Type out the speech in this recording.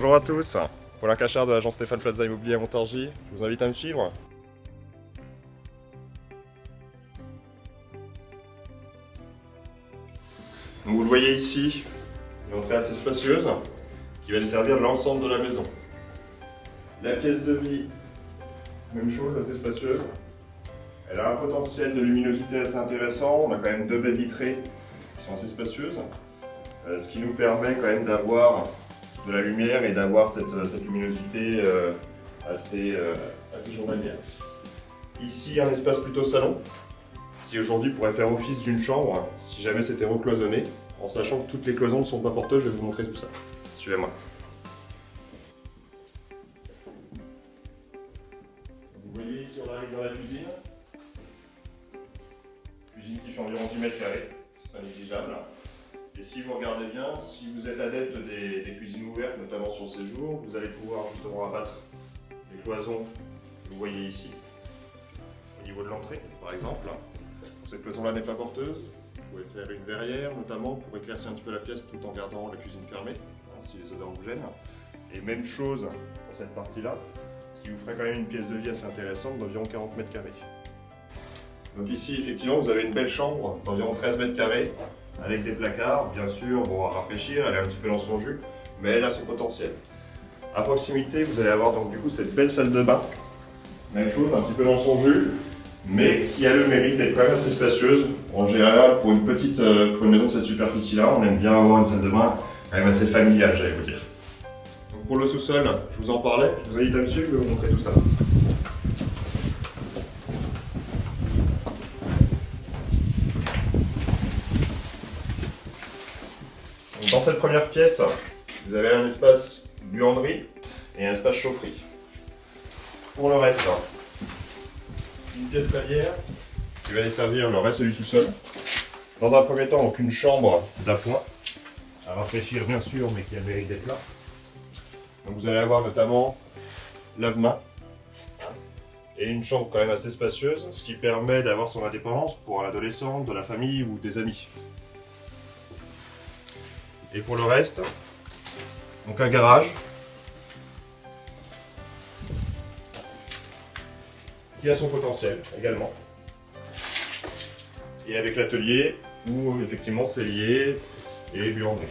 Bonjour à tous, Paulin Cachard de l'agence Stéphane Plaza Immobilier à Montargis. Je vous invite à me suivre. Donc vous le voyez ici, une entrée assez spacieuse qui va desservir l'ensemble de la maison. La pièce de vie, même chose, assez spacieuse. Elle a un potentiel de luminosité assez intéressant. On a quand même deux baies vitrées qui sont assez spacieuses, ce qui nous permet quand même d'avoir de la lumière et d'avoir cette luminosité assez journalière. Ici, un espace plutôt salon, qui aujourd'hui pourrait faire office d'une chambre si jamais c'était recloisonné, en sachant que toutes les cloisons ne sont pas porteuses. Je vais vous montrer tout ça. Suivez-moi. Vous voyez ici, on arrive dans la cuisine. Cuisine qui fait environ 10 mètres carrés, c'est pas négligeable. Et si vous regardez bien, si vous êtes adepte des cuisines ouvertes, notamment sur séjour, vous allez pouvoir justement abattre les cloisons que vous voyez ici, au niveau de l'entrée par exemple. Cette cloison-là n'est pas porteuse, vous pouvez faire une verrière notamment pour éclaircir un petit peu la pièce tout en gardant la cuisine fermée, si les odeurs vous gênent. Et même chose pour cette partie-là, ce qui vous ferait quand même une pièce de vie assez intéressante d'environ 40 mètres carrés. Donc ici, effectivement, vous avez une belle chambre d'environ 13 mètres carrés, avec des placards, bien sûr, bon, à rafraîchir, elle est un petit peu dans son jus, mais elle a son potentiel. À proximité, vous allez avoir donc du coup cette belle salle de bain, même chose, un petit peu dans son jus, mais qui a le mérite d'être quand même assez spacieuse. En général, pour une maison de cette superficie-là, on aime bien avoir une salle de bain quand même assez familiale, j'allais vous dire. Donc pour le sous-sol, je vous en parlais, je vous invite à me suivre, je vais vous montrer tout ça. Dans cette première pièce, vous avez un espace buanderie et un espace chaufferie. Pour le reste, une pièce palière qui va desservir le reste du sous-sol. Dans un premier temps, donc une chambre d'appoint, à rafraîchir bien sûr, mais qui a le mérite d'être là. Donc vous allez avoir notamment lave-main et une chambre quand même assez spacieuse, ce qui permet d'avoir son indépendance pour un adolescent, de la famille ou des amis. Et pour le reste, donc un garage qui a son potentiel également. Et avec l'atelier où effectivement cellier et buanderie.